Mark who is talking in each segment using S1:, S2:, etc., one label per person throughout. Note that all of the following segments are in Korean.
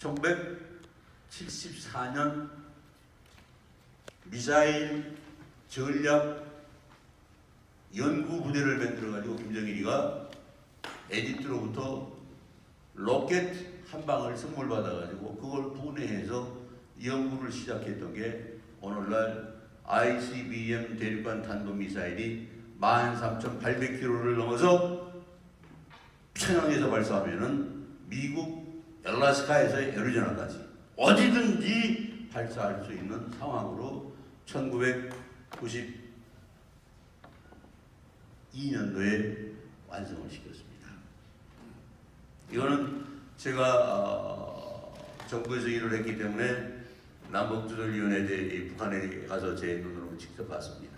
S1: 1974년 미사일 전략 연구부대를 만들어가지고 김정일이가 에디트로부터 로켓 한 방을 선물 받아가지고 그걸 분해해서 연구를 시작했던 게 오늘날 ICBM 대륙간 탄도미사일이 13,800km를 넘어서 평양에서 발사하면은 미국 엘라스카에서의 애리조나까지 어디든지 발사할 수 있는 상황으로 1992년도에 완성을 시켰습니다. 이거는 제가 정부에서 일을 했기 때문에 남북조절위원회에 대해 북한에 가서 제 눈으로 직접 봤습니다.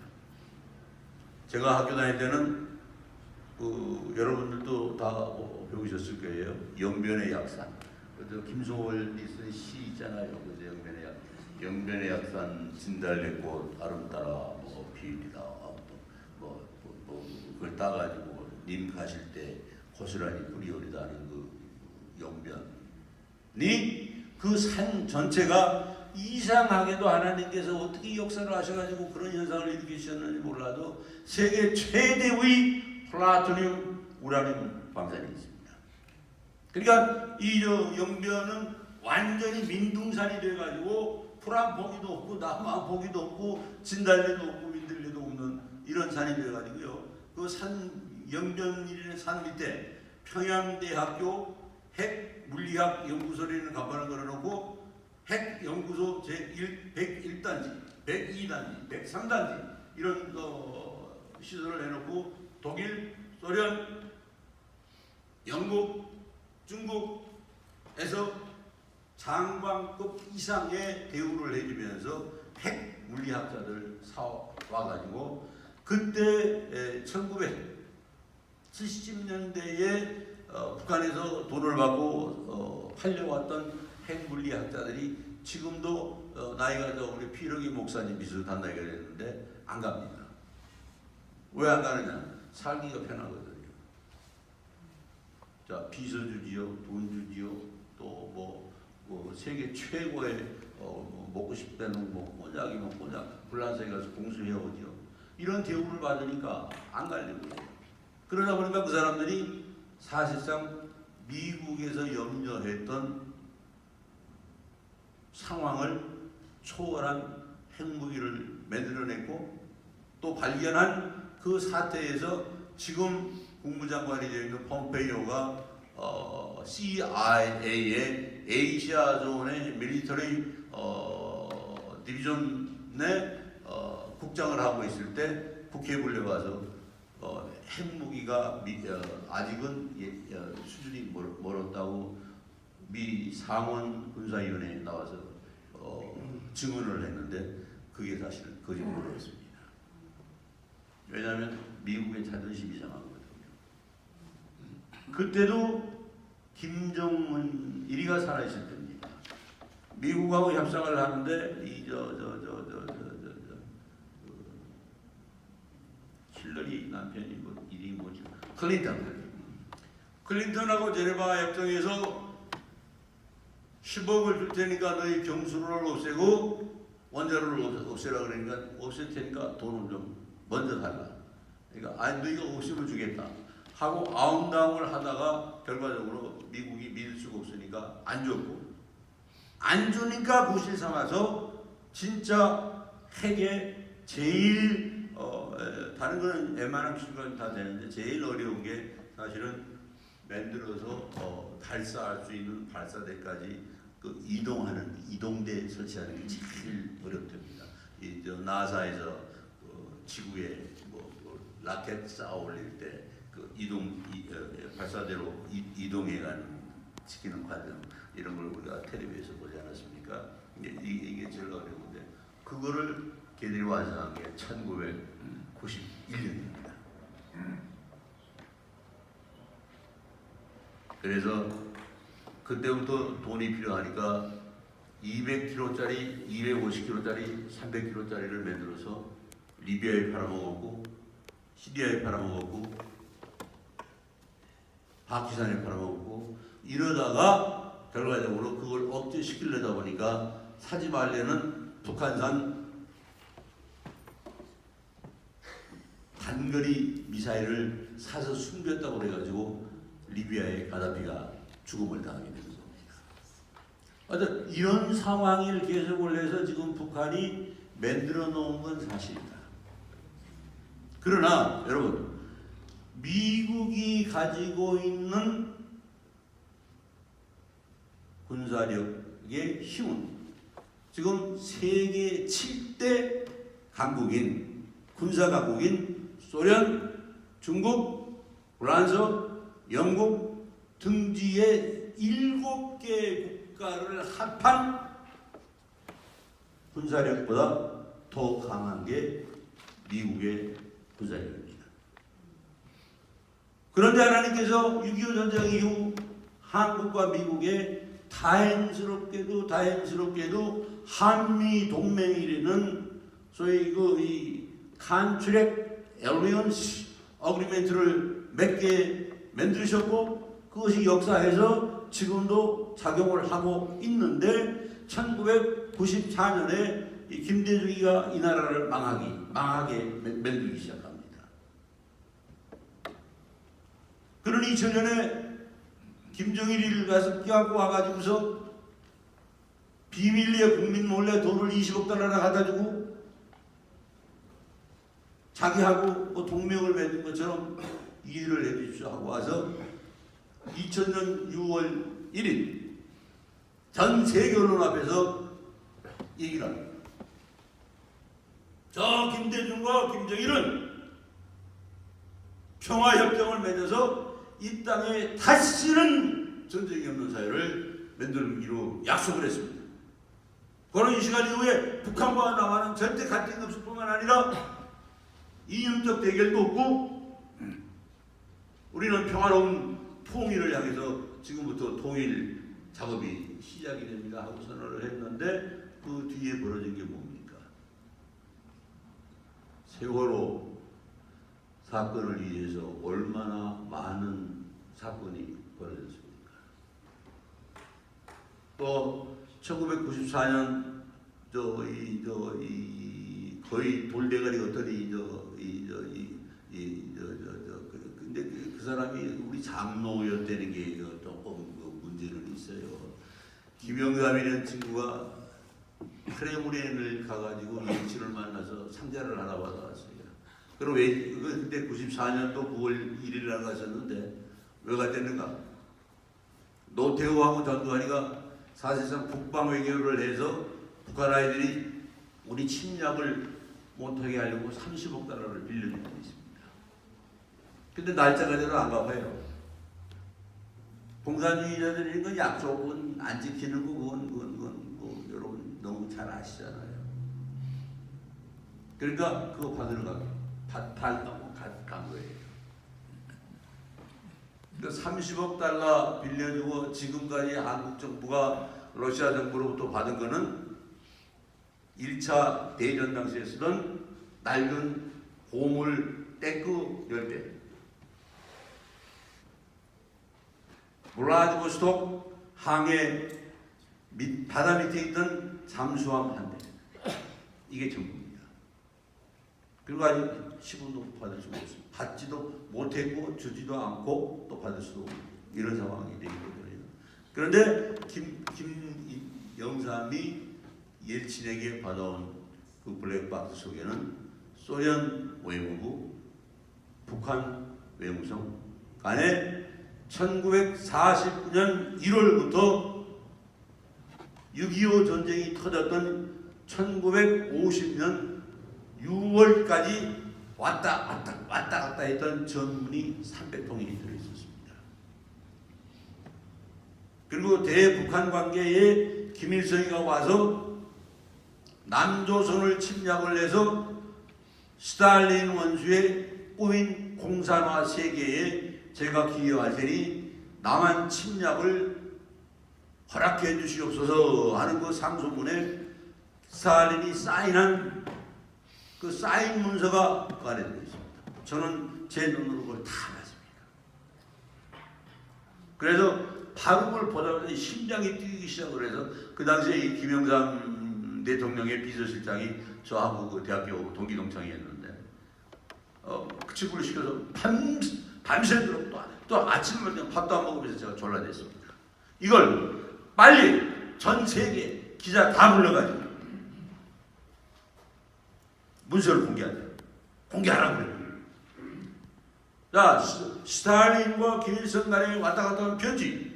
S1: 제가 학교 다닐 때는 여러분들도 다 배우셨을 거예요. 영변의 약산. 김소월이 쓴 시 있잖아요. 그죠? 영변의 약산 진달래꽃 아름따라 피리다. 그걸 따가지고 님 가실 때 고스란히 뿌리 오리다는 그 영변이 그 산 전체가 이상하게도 하나님께서 어떻게 역사를 하셔가지고 그런 현상을 일으키셨는지 몰라도 세계 최대의 플라토늄 우라늄 광산이 있습니다. 그러니까 이 영변은 완전히 민둥산이 돼가지고 풀 한 포기도 없고 나무 한 포기도 없고 진달래도 없고 민들레도 없는 이런 산이 돼가지고요. 그 산 영변이라는 산 밑에 평양대학교 핵물리학 연구소라는 간판을 걸어놓고 핵연구소 제101단지, 102단지, 103단지 이런 시설을 해놓고 독일, 소련, 영국, 중국에서 장관급 이상의 대우를 해주면서 핵물리학자들 사와가지고 그때 1970년대에 북한에서 돈을 받고 팔려왔던 핵물리학자들이 지금도 나이가 우리 피러기 목사님 비슷한 나이가 됐는데 안 갑니다. 왜 안 가느냐? 살기가 편하거든요. 자, 비서 주지요, 돈 주지요, 또 세계 최고의 먹고 싶다는 꼬냑이면 꼬냑, 불란서에 가서 공수해 오죠. 이런 대우를 받으니까 안 가려고 해요. 그러다 보니까 그 사람들이 사실상 미국에서 염려했던 상황을 초월한 핵무기를 만들어냈고 또 발견한 그 사태에서 지금 국무장관이 되어 있는 폼페이오가 CIA의 아시아존의 밀리터리 디비전의 국장을 하고 있을 때 국회에 불려가서 핵무기가 아직은 수준이 멀었다고 미 상원 군사위원회에 나와서 증언을 했는데 그게 사실 거짓말이었습니다. 왜냐하면 미국의 자존심이 상하거든요. 그때도 김정은 일이가 살아있을 때입니다. 미국하고 협상을 하는데 힐러리 남편이 이름이 뭐지? 클린턴하고 제네바 협정에서 10억을 줄 테니까 너희 경수로를 없애고 원자로를 없애라 그러니까 없앨 테니까 돈을 좀 먼저 달라. 그러니까 아니 너희가 없으면 주겠다 하고 아웅다웅을 하다가 결과적으로 미국이 믿을 수가 없으니까 안 줬고 안 주니까 구실 삼아서 진짜 핵에 제일 다른 거는 웬만한 기술까지 다 되는데 제일 어려운 게 사실은 만들어서 발사할 수 있는 발사대까지 그 이동하는 이동대 설치하는 게 제일 어렵답니다. 나사에서 지구에 라켓 쌓아 올릴 때 그 발사대로 이동해가는 지키는 과정 이런 걸 우리가 텔레비에서 보지 않았습니까? 이게 제일 어려운데 그거를 걔들이 완성한 게 1991년입니다. 그래서 그때부터 돈이 필요하니까 200kg짜리, 250kg짜리, 300kg짜리를 만들어서 리비아에 팔아먹었고 시리아에 팔아먹었고 파키스탄에 팔아먹었고 이러다가 결과적으로 그걸 억제시키려다 보니까 사지 말래는 북한산 단거리 미사일을 사서 숨겼다고 그래가지고 리비아의 가다피가 죽음을 당하게 된 겁니다. 어떤 이런 상황을 계속을 해서 지금 북한이 만들어 놓은 건 사실이다. 그러나 여러분, 미국이 가지고 있는 군사력의 힘은 지금 세계 7대 강국인, 군사 강국인 소련, 중국, 프랑스, 영국 등지의 7개 국가를 합한 군사력보다 더 강한 게 미국의 군사력입니다. 그런데 하나님께서 6.25 전쟁 이후 한국과 미국의 다행스럽게도 한미 동맹이라는 소위 이 컨트랙 엘리언스 어그리멘트를 맺게 만드셨고, 그것이 역사에서 지금도 작용을 하고 있는데 1994년에 김대중이가 이 나라를 망하게 만들기 시작합니다. 그러니 2000년에 김정일이를 가서 끼갖고 와가지고서 비밀리에 국민 몰래 돈을 20억 달러나 갖다 주고 자기하고 뭐 동맹을 맺은 것처럼 이해를 해주십시오 하고 와서 2000년 6월 1일 전 세계 언론 앞에서 얘기를 합니다. 저 김대중과 김정일은 평화협정을 맺어서 이 땅에 다시는 전쟁이 없는 사회를 만들기로 약속을 했습니다. 그런 이 시간 이후에 북한과 남한은 절대 갈등이 없을 뿐만 아니라 이념적 대결도 없고 우리는 평화로운 통일을 향해서 지금부터 통일 작업이 시작이 됩니다 하고 선언을 했는데, 그 뒤에 벌어진 게 뭡니까? 세월호 사건을 위해서 얼마나 많은 사건이 벌어졌습니까? 또 1994년 거의 돌대가리 같더니 근데 그 사람이 우리 장로였다는 게 조금 문제는 있어요. 김영삼이라는 친구가 크레므린을 가가지고 일치를 만나서 상자를 하나 받아왔어요. 그럼 왜 그때 94년도 9월 1일 날 갔었는데 왜 갔댔는가? 노태우하고 전두환이가 사실상 북방 외교를 해서 북한 아이들이 우리 침략을 못하게 하려고 30억 달러를 빌려준 적이 있습니다. 근데 날짜가 되도 안 갚아요. 공산주의자들이 그 약속은 안 지키는 거 그건 뭐 여러분 너무 잘 아시잖아요. 그러니까 그거 받으러 간 거예요. 그러니까 30억 달러 빌려주고 지금까지 한국 정부가 러시아 정부로부터 받은 거는 1차 대전 당시에 쓰던 낡은 고물 탱크 10대, 블라디보스톡 항해 바다 밑에 있던 잠수함 한 대, 이게 전부입니다. 그리고 아직 10원도 받을 수가 없습니다. 받지도 못했고 주지도 않고 또 받을 수도 없고 이런 상황이 되는 거거든요. 그런데 김영삼이 옐친에게 받아온 그 블랙박스 속에는 소련 외무부, 북한 외무성 간에 1949년 1월부터 6.25 전쟁이 터졌던 1950년 6월까지 왔다 갔다 했던 전문이 300통이 들어있었습니다. 그리고 대북한 관계에 김일성이가 와서 남조선을 침략을 해서 스탈린 원수의 꼬인 공산화 세계에 제가 기여할 테니 남한 침략을 허락해 주시옵소서 하는 그 상소문에 스탈린이 사인한 그 사인 문서가 그 안에 들어있습니다. 저는 제 눈으로 그걸 다 봤습니다. 그래서 발음을 보자마자 심장이 뛰기 시작을 해서 그 당시에 이 김영삼 대통령의 비서실장이 저하고 그 대학교 동기 동창이었는데 그 친구를 시켜서 밤새도록 또 아침을 그냥 밥도 안 먹으면서 제가 졸라댔습니다. 이걸 빨리 전 세계 기자 다 불러가지고 문서를 공개하라고 그래요. 자, 스탈린과 김일성 간에 왔다 갔다 하는 편지,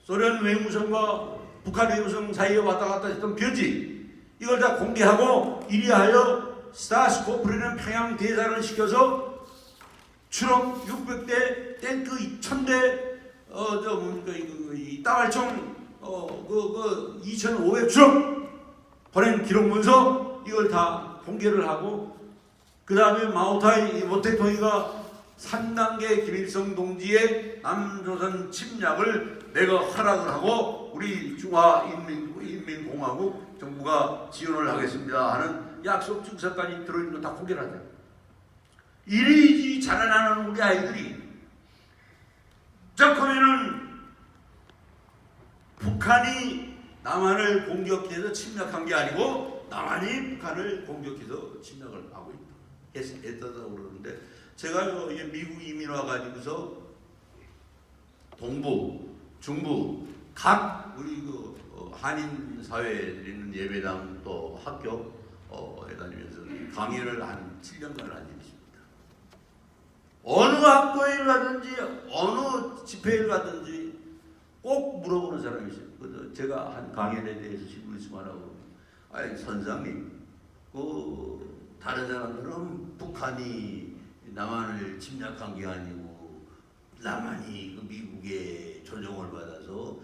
S1: 소련 외무성과 북한 외무성 사이에 왔다 갔다 했던 편지, 이걸 다 공개하고 이리하여 스타스코프라는 평양 대사를 시켜서 트럭 600대, 탱크 1000대, 이 따발총 2,500트럭 보낸 기록 문서, 이걸 다 공개를 하고, 그 다음에 마오타이 모택동이가 3단계 김일성 동지의 남조선 침략을 내가 허락을 하고 우리 중화인민공화국 정부가 지원을 하겠습니다 하는 약속 증서까지 들어있는 거 다 공개를 하죠. 이리 자라나는 우리 아이들이 그러면은 북한이 남한을 공격해서 침략한 게 아니고 남한이 북한을 공격해서 침략을 하고 있다 했다고 그러는데, 제가 미국 이민 와가지고서 동부, 중부 각 우리 한인 사회에 있는 예배당 또 학교에 다니면서 강의를 한 7년간 한 적이 있습니다. 어느 학교에 가든지 어느 집회에 가든지 꼭 물어보는 사람이 있어요. 제가 한 강연에 대해서 질문 있으면 하라고, 아니 선생님, 다른 사람들은 북한이 남한을 침략한 게 아니고 남한이 미국의 조종을 받아서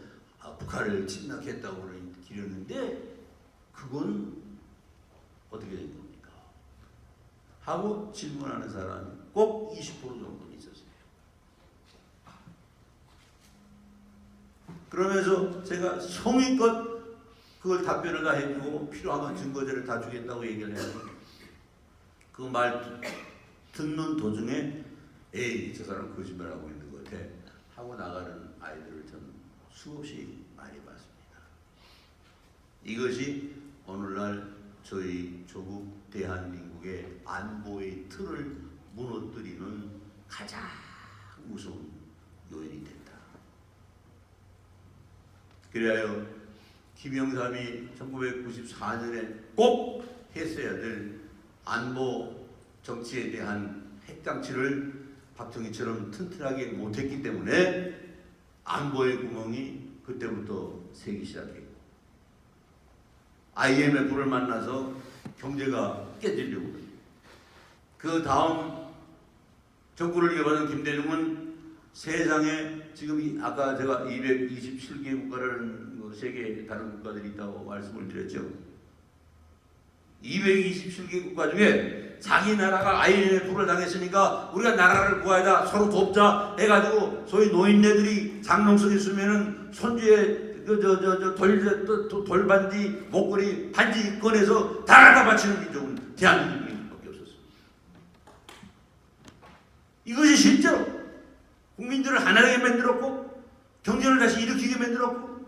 S1: 북한을 침략했다고 기렸는데 그건 어떻게 된 겁니까? 하고 질문하는 사람이 꼭 20% 정도는 있었어요. 그러면서 제가 성의껏 그걸 답변을 다 해주고 필요하면 증거제를 다 주겠다고 얘기를 해요. 그 말 듣는 도중에 에이 저 사람 거짓말하고 있는 것 같아 하고 나가는 아이들을 저는 수없이 많이 봤습니다. 이것이 오늘날 저희 조국 대한민국의 안보의 틀을 무너뜨리는 가장 무서운 요인이 된다. 그래야 김영삼이 1994년에 꼭 했어야 될 안보 정치에 대한 핵장치를 박정희처럼 튼튼하게 못했기 때문에 안보의 구멍이 그때부터 새기 시작했고, IMF를 만나서 경제가 깨지려고, 그 다음 정권을 이어받은 김대중은 세상에 지금 아까 제가 227개 국가라는 세계 다른 국가들이 있다고 말씀을 드렸죠. 227개 국가 중에 자기 나라가 IMF를 당했으니까 우리가 나라를 구하자, 서로 돕자 해가지고 소위 노인네들이 장롱 속에 있으면은 손주의 돌반지, 목걸이, 반지 꺼내서 다 갖다 바치는 민족은 대한민국밖에 없었어요. 이것이 실제로 국민들을 하나되게 만들었고 경제를 다시 일으키게 만들었고,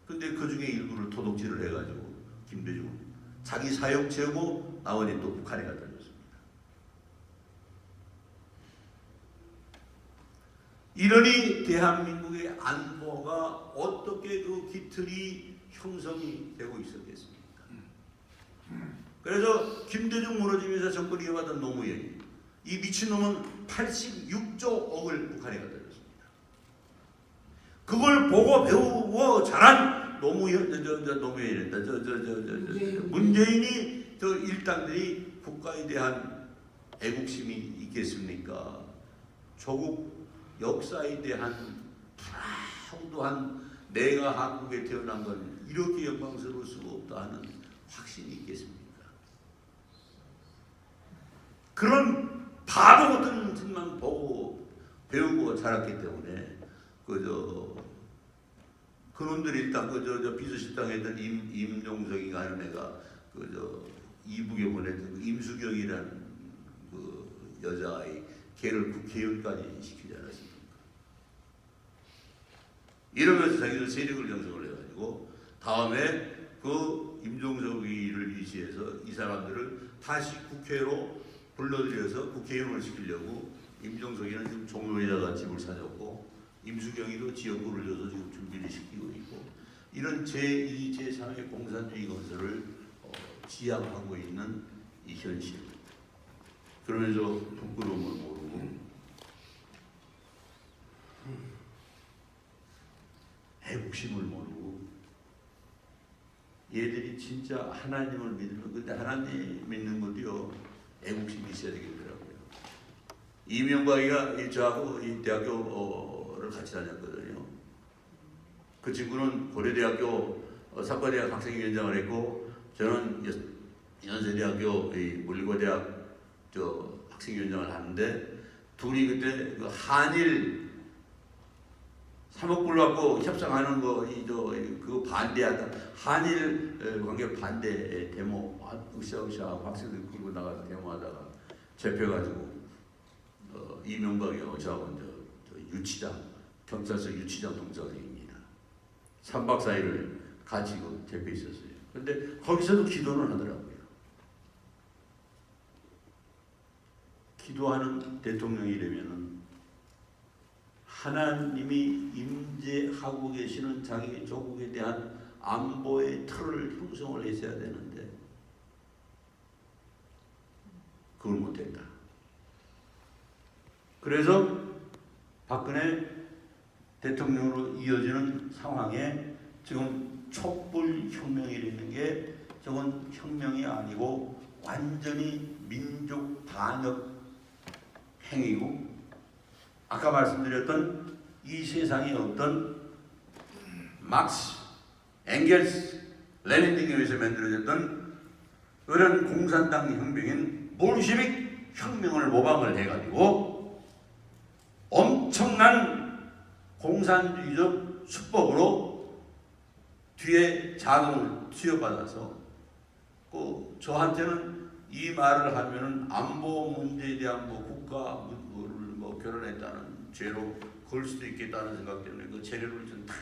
S1: 근데 그 중에 일부를 도둑질을 해가지고 김대중은 자기 사역 채우고 나머지 또 북한에 갖다 줬습니다. 이러니 대한민국의 안보가 어떻게 그 기틀이 형성이 되고 있었겠습니까? 그래서 김대중 무너지면서 정권이 이어받은 노무현이, 이 미친놈은 86조억을 북한에 갖다 줬습니다. 그걸 보고 배우고 자란 문재인이 저 일당들이 국가에 대한 애국심이 있겠습니까? 조국 역사에 대한 프라우드한 내가 한국에 태어난 건 이렇게 영광스러울 수가 없다 하는 확신이 있겠습니까? 그런 바보 같은 짓만 보고 배우고 자랐기 때문에 그놈들이 일단 비서실장에 있던 임종석이가 하는 애가 이북에 보냈던 임수경이라는 그 여자아이, 걔를 국회의원까지 시키지 않았습니까? 이러면서 자기들 세력을 형성을 해가지고 다음에 그 임종석이를 위시해서 이 사람들을 다시 국회로 불러들여서 국회의원을 시키려고 임종석이는 지금 종로에다가 집을 사줬고 임수경이도 지역구를 줘서 지금 준비를 시키고 있고 이런 제2, 제3의 공산주의 건설을 지향하고 있는 이 현실. 그러면서 부끄러움을 모르고 애국심을 모르고 얘들이 진짜 하나님을 믿으면 근데 하나님 믿는 것도요 애국심이 있어야 되겠더라고요. 이명박이가 저하고 이 대학교를 같이 다녔거든요. 그 친구는 고려대학교 사과대학 학생위원장을 했고 저는 연세대학교 물리고대학 학생위원장을 하는데 둘이 그때 그 한일 3억 불 받고 협상하는 거 그거 반대하다 한일 관계 반대 데모 으쌰으쌰하고 학생들 끌고 나가서 데모하다가 잡혀가지고 이명박이하고 저하고 저 유치장 경찰서 유치장 동창입니다. 3박 4일을 같이 잡혀 있었어요. 그런데 거기서도 기도는 하더라고요. 기도하는 대통령이 되면은 하나님이 임재하고 계시는 자기 조국에 대한 안보의 틀을 형성을 했어야 되는데 그걸 못했다. 그래서 박근혜 대통령으로 이어지는 상황에 지금 촛불혁명이라는 게 저건 혁명이 아니고 완전히 민족 반역 행위고 아까 말씀드렸던 이 세상의 어떤 막스, 엥겔스, 레닌 등에 의해서 만들어졌던 그런 공산당 혁명인 볼시빅 혁명을 모방을 해가지고 엄청난 공산주의적 수법으로 뒤에 자금을 투여받아서 저한테는 이 말을 하면은 안보 문제에 대한 국가 결혼했다는 죄로 걸 수도 있겠다는 생각 때문에 그 재료를 좀 다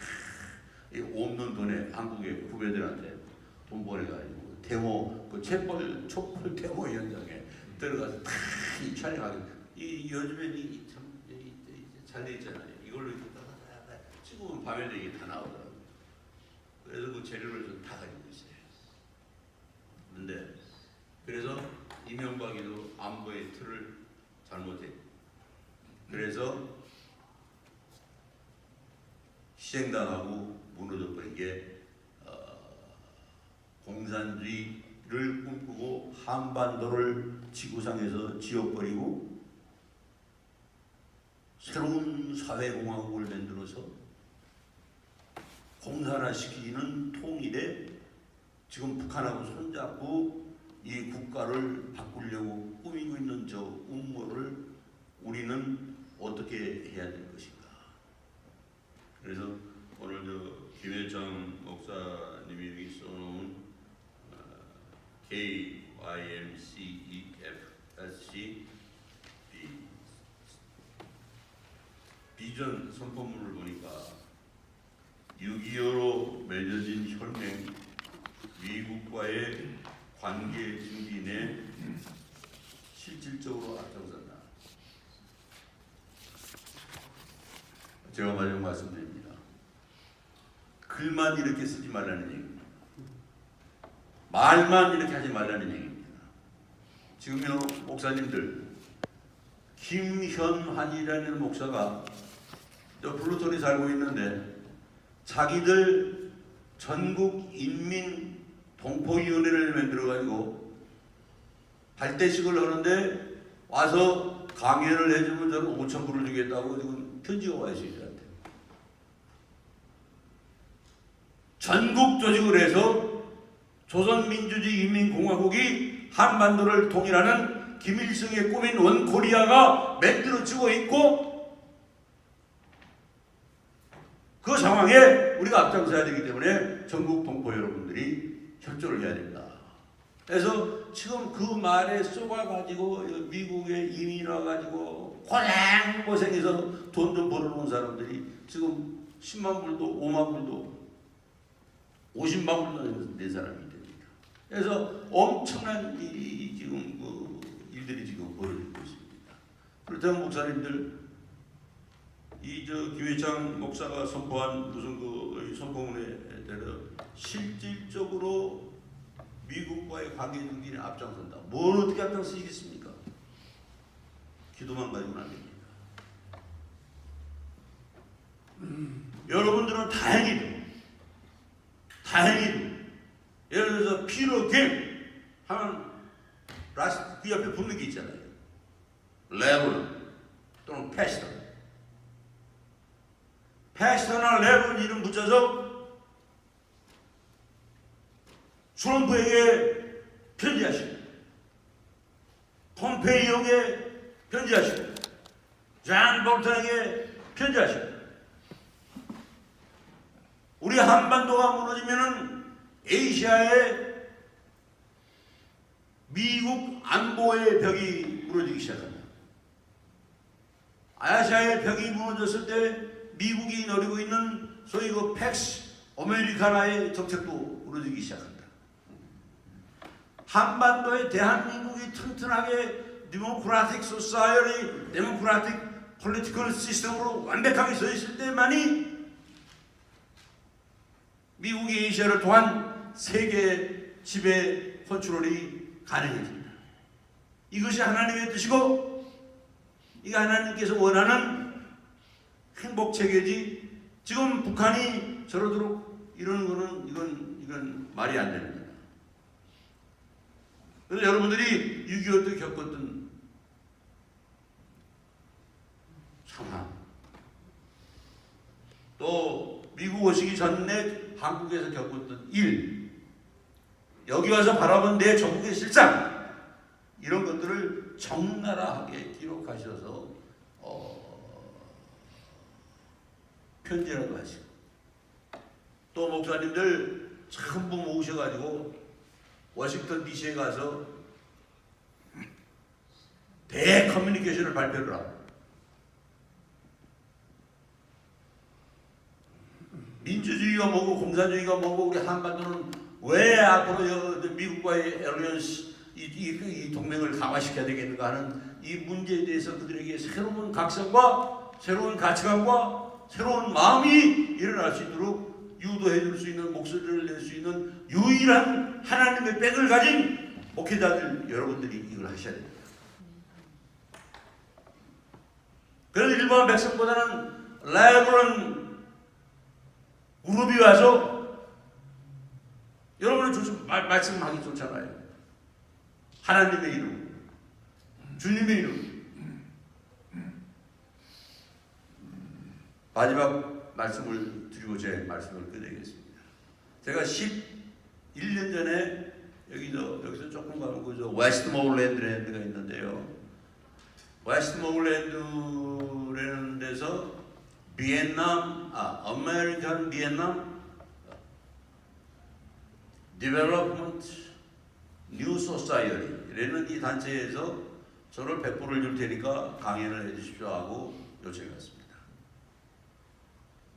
S1: 없는 돈에 한국의 후배들한테 돈 보내가지고 데모 촛불 데모 현장에 들어가서 다 촬영하게 요즘에 잘 돼 있잖아요. 이걸로 찍으면 밤에도 이게 다 나오더라고요. 그래서 그 재료를 좀 다 가지고 있어요. 그런데 그래서 이명박이도 안보의 틀을 잘못했고 그래서 희생당하고 무너져버린 게 공산주의를 꿈꾸고 한반도를 지구상에서 지워버리고 새로운 사회공화국을 만들어서 공산화시키는 통일에 지금 북한하고 손잡고 이 국가를 바꾸려고 꾸미고 있는 저 음모를 우리는 어떻게 해야 될 것인가. 그래서 오늘 김일장 목사님이 여기 써놓은 KYMCEFSC 비전 선포문을 보니까 6.25로 맺어진 혈맹 미국과의 관계 증진에 실질적으로 앞장선다. 제가 마지막 말씀드립니다. 글만 이렇게 쓰지 말라는 얘기입니다. 말만 이렇게 하지 말라는 얘기입니다. 지금요 목사님들 김현환이라는 목사가 저 블루톤에 살고 있는데 자기들 전국 인민 동포위원회를 만들어가지고 발대식을 하는데 와서 강연을 해주면 저는 5,000불을 주겠다고 지금 편지가 와 있어요. 저한테. 전국 조직을 해서 조선민주주의인민공화국이 한반도를 통일하는 김일성의 꿈인 원코리아가 만들어지고 있고 그 상황에 우리가 앞장서야 되기 때문에 전국 동포 여러분들이 협조를 해야 됩니다. 그래서 지금 그 말에 쏘아가지고 미국에 이민 와가지고 고생해서 돈 좀 벌어놓은 사람들이 지금 10만 불도 5만 불도 50만 불도 낸 사람이 됩니다. 그래서 엄청난 지금 일들이 지금 벌어지고 있습니다. 그렇다면 목사님들 김회창 목사가 선포한 무슨 선포문에 따라 실질적으로 미국과의 관계 중진에 앞장선다. 뭘 어떻게 앞장서시겠습니까? 기도만 가지고는 안 됩니다. 여러분들은 다행히도 예를 들어서 피로 갱 하면 그 옆에 붙는 게 있잖아요. 레브론 또는 패스터나 레브론 이름 붙여서 트럼프에게 편지하시고 폼페이오에게 편지하시고 존 볼턴에게 편지하시고 우리 한반도가 무너지면은 아시아의 미국 안보의 벽이 무너지기 시작합니다. 아시아의 벽이 무너졌을 때 미국이 노리고 있는 소위 그 팩스 아메리카나의 정책도 무너지기 시작합니다. 한반도에 대한민국이 튼튼하게 데모크라틱 소사이어티, 데모크라틱 폴리티컬 시스템으로 완벽하게 서 있을 때만이 미국이 아시아를 통한 세계 지배 컨트롤이 가능해집니다. 이것이 하나님의 뜻이고 이게 하나님께서 원하는 행복 체계지 지금 북한이 저러도록 이러는 거는 이건 말이 안 됩니다. 그래서 여러분들이 6.25 때 겪었던 상황 또 미국 오시기 전에 한국에서 겪었던 일 여기 와서 바라본 내 전국의 실상 이런 것들을 적나라하게 기록하셔서 편지라도 하시고 또 목사님들 전부 모으셔가지고 워싱턴 DC에 가서 대커뮤니케이션을 발표를 하고 민주주의가 뭐고 공산주의가 뭐고 우리 한반도는 왜 앞으로 미국과의 알리언스 이 동맹을 강화시켜야 되겠는가 하는 이 문제에 대해서 그들에게 새로운 각성과 새로운 가치관과 새로운 마음이 일어날 수 있도록 유도해 줄 수 있는 목소리를 낼 수 있는 유일한 하나님의 백을 가진 목회자들 여러분들이 이걸 하셔야 됩니다. 그래서 일반 백성보다는 레브론 무릎이 와서 여러분은 좋죠. 말씀하기 좋잖아요. 하나님의 이름, 주님의 이름. 마지막 말씀을 드리고 제 말씀을 끝내겠습니다. 제가 11년 전에 여기서 조금 가면 그저 웨스트모울랜드가 있는데요. 웨스트모울랜드라는 데서 아메리칸 비엔남 디벨롭먼트 뉴 소사이어티라는 이 단체에서 저를 100불을 줄 테니까 강연을 해주십시오 하고 요청이 왔습니다.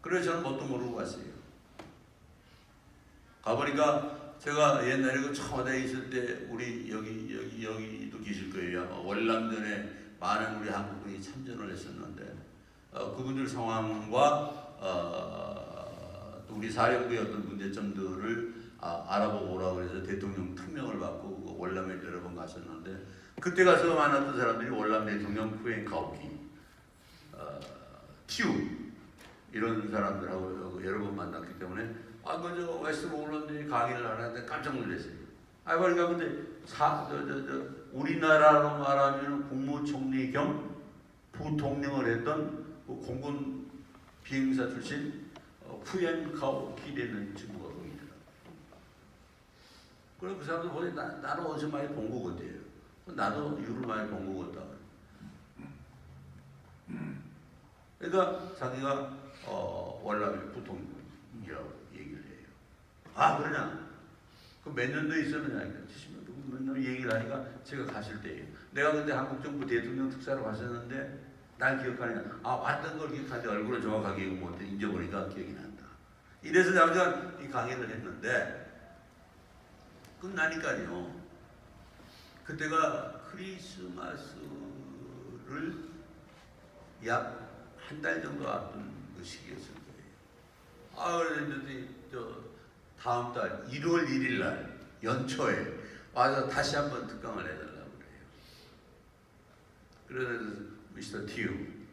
S1: 그래서 저는 뭣도 모르고 갔어요. 가보니까 제가 옛날에 그 청와대에 있을 때 우리 여기도 계실 거예요. 월남전에 많은 우리 한국분이 참전을 했었는데 그분들 상황과 또 우리 사령부의 어떤 문제점들을 알아보고 오라고 해서 대통령 특명을 받고 월남에 여러 번 갔었는데 그때 가서 만났던 사람들이 월남 대통령 후엔 가오키, 튜 이런 사람들하고 여러 번 만났기 때문에 그저 웨스트모울랜드 강의를 하는데 깜짝 놀랐어요. 그러니까 근데 우리나라로 말하면 국무총리 겸 부통령을 했던 공군 비행사 출신 후엔 가오키라는 친구가 보이더라고요. 그래서 그 사람들 보니 나는 어디서 많이 본 것 같아요. 나도 이유를 많이 본 것 같다. 그러니까 자기가 월남의 부통령이라고 얘기를 해요. 그러냐? 그 몇 년도에 있었느냐? 70년 몇 년 얘기를 하니까 제가 갔을 때예요. 내가 근데 한국 정부 대통령 특사로 갔었는데 날 기억하냐? 아, 왔던 걸 기억하는데 얼굴을 정확하게 못 잊어버리니까 기억이 난다. 이래서 잠깐 이 강의를 했는데 끝나니까요. 그때가 크리스마스를 약 한 달 정도 앞둔 그 시기였을 거예요. 아, 그랬는데 다음 달 1월 1일 날 연초에 와서 다시 한번 특강을 해달라고 그래요. 그래서 미스터 튜,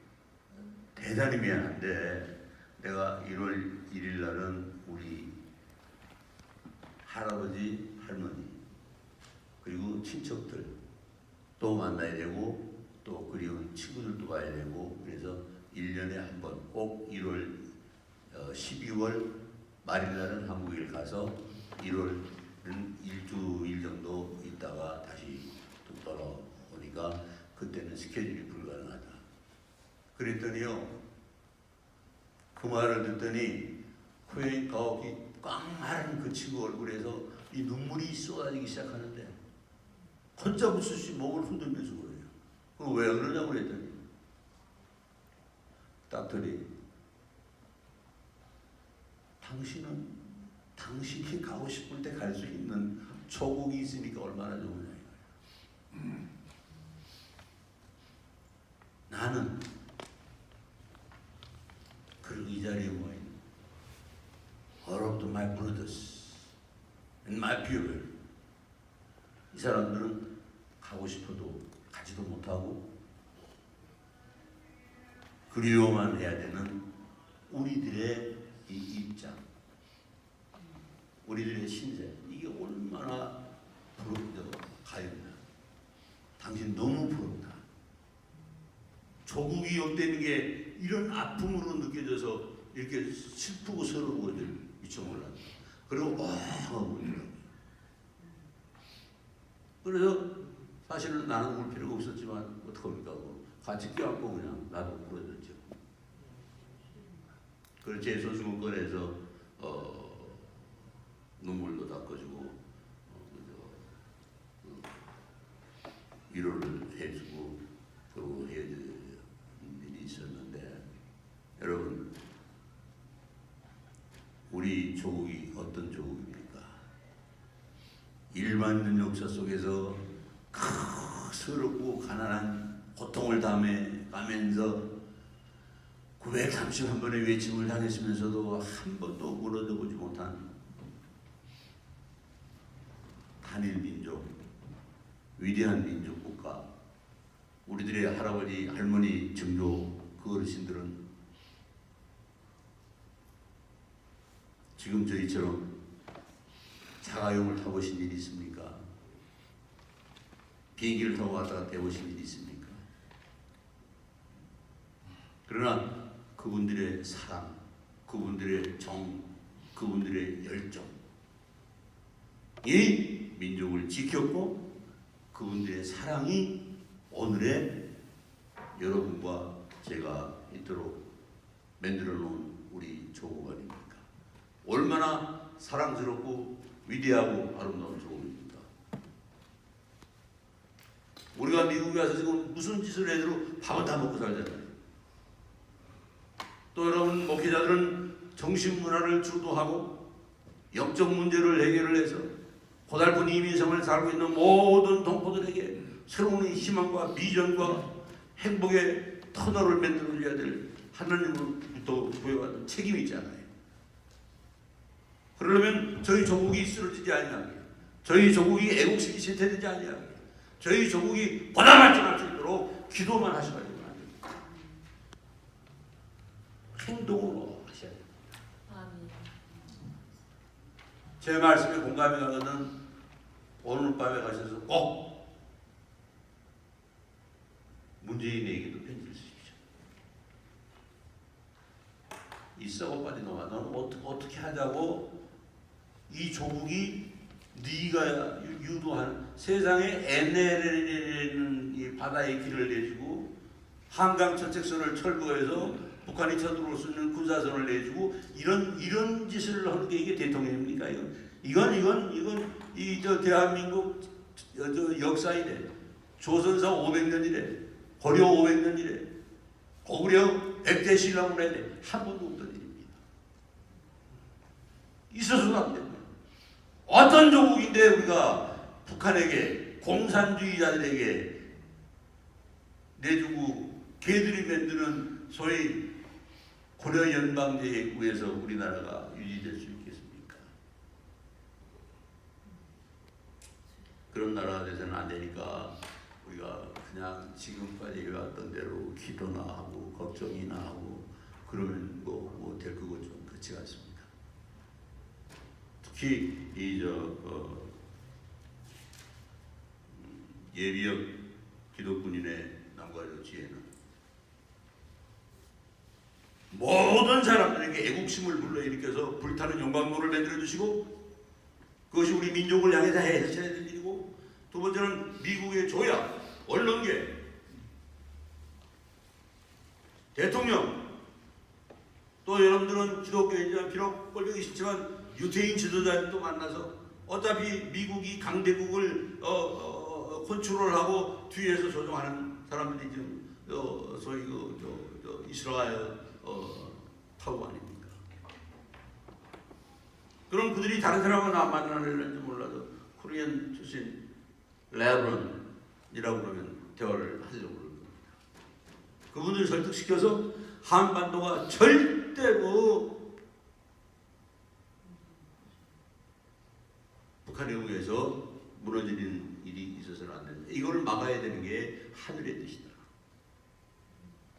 S1: 대단히 미안한데 내가 1월 1일 날은 우리 할아버지, 할머니 그리고 친척들 또 만나야 되고 또 그리운 친구들도 봐야 되고, 그래서 1년에 한 번 꼭 12월 말일날은 한국에 가서 1월은 일주일 정도 있다가 다시 또 돌아오니까 그때는 스케줄이 불가능하다. 그랬더니요, 그 말을 듣더니 코에 가옥이 꽉 마른 그 친구 얼굴에서 이 눈물이 쏟아지기 시작하는데 걷잡으듯이 목을 흔들면서 그래요. 그거 왜 그러냐고 그랬더니 닥터리, 당신은 당신이 가고 싶을 때 갈 수 있는 조국이 있으니까 얼마나 좋으냐 이거예요. 나는 그리고 이 자리에 모인 all of my brothers and my people, 이 사람들은 가고 싶어도 가지도 못하고 그리워만 해야 되는 우리들의 이 입장, 우리들의 신세, 이게 얼마나 가였나. 당신 너무 부럽다. 조국이 없다는 게 이런 아픔으로 느껴져서 이렇게 슬프고 서러운 것들 미처 몰랐다. 그리고 하고 있더라고요. 그래서 사실은 나는 울 필요가 없었지만 어떡합니까? 같이 껴안고 그냥 나도 울어줬죠. 그래서 제 소중한 꺼내서 눈물도 닦아주고 위로를 해주고 그러고 헤어질 일이 있었는데, 여러분, 우리 조국이 어떤 조국입니까? 일만 있는 역사 속에서 서럽고 가난한 고통을 가면서 931번의 외침을 당했으면서도 한 번도 무너져 보지 못한 단일 민족, 위대한 민족 국가, 우리들의 할아버지, 할머니, 증조 그 어르신들은 지금 저희처럼 자가용을 타보신 일이 있습니까? 비행기를 타고 왔다 갔다 해보신 일이 있습니까? 그러나 그분들의 사랑, 그분들의 정, 그분들의 열정, 이 민족을 지켰고 그분들의 사랑이 오늘의 여러분과 제가 있도록 만들어 놓은 우리 조국 아닙니까? 얼마나 사랑스럽고 위대하고 아름다운 조국입니까? 우리가 미국에 와서 지금 무슨 짓을 해도 밥은 다 먹고 살잖아요. 또 여러분 목회자들은 정신문화를 주도하고 영적 문제를 해결을 해서 고달픈 이민생을 살고 있는 모든 동포들에게 새로운 희망과 비전과 행복의 터널을 만들어줘야 될 하나님으로부터 부여받은 책임이 있잖아요. 그러려면 저희 조국이 쓰러지지 아니하게, 저희 조국이 애국심이 쇠퇴되지 아니하게, 저희 조국이 보다 발전할 수 있도록 기도만 하셔가지고 안 됩니다. 행동으로 하셔야 됩니다. 제 말씀에 공감이 가거든 오늘 밤에 가셔서 꼭 문재인에게도 편지를 쓰십시오. 이 썩어빠진 놈아, 너는 어떻게 하자고 이 조국이 네가 유도한 세상에 NLL이라는 이 바다의 길을 내주고 한강 저책선을 철거해서 북한이 쳐들어올 수 있는 군사선을 내주고 이런 짓을 하는 게 이게 대통령입니까? 이건 저 대한민국 저 역사이래. 조선사 500년이래. 고려 500년이래. 고구려 백제 신라문에 한 번도 없던 일입니다. 있어서도 안 됩니다. 어떤 조국인데 우리가 북한에게 공산주의자들에게 내주고 걔들이 만드는 소위 고려 연방제에 의해서 우리나라가 유지될 수 있겠습니까? 그런 나라가 돼서는 안 되니까 우리가 그냥 지금까지 해왔던 대로 기도나 하고 걱정이나 하고 그러면 뭐 될 거고 좀 그렇지 않습니다. 특히 예비역 기독군인의 남과 여지에는 모든 사람들에게 애국심을 불러일으켜서 불타는 영광로를 만들어 주시고 그것이 우리 민족을 향해서 해셔야 될 일이고, 두 번째는 미국의 조약, 언론계, 대통령, 또 여러분들은 기독교인이지만 비록 꼴보기 싫지만 유태인 지도자들도 만나서 어차피 미국이 강대국을 컨트롤하고 뒤에서 조종하는 사람들이 지금 소위 이스라엘 파워 아닙니까? 그럼 그들이 다른 사람은 안 만나는지 몰라도 코리안 출신 레브런이라고 그러면 대화를 하려고 그럴 겁니다. 그분들 설득시켜서 한반도가 절대로 북한에 의해서 무너지는 일이 있어서는 안 된다. 이걸 막아야 되는 게 하늘의 뜻이다.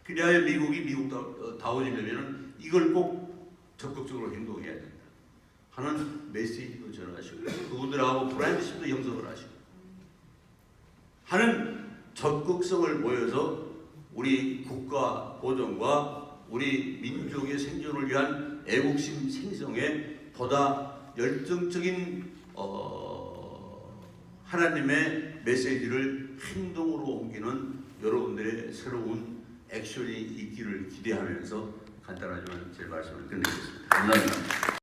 S1: 그래야 미국이 미국다워지려면 이걸 꼭 적극적으로 행동해야 된다 하는 메시지도 전하시고, 그분들하고 브랜드십도 형성을 하시고 하는 적극성을 보여서 우리 국가 보존과 우리 민족의 생존을 위한 애국심 생성에 보다 열정적인 하나님의 메시지를 행동으로 옮기는 여러분들의 새로운 액션이 있기를 기대하면서 간단하지만 제 말씀을 끝내겠습니다. 감사합니다.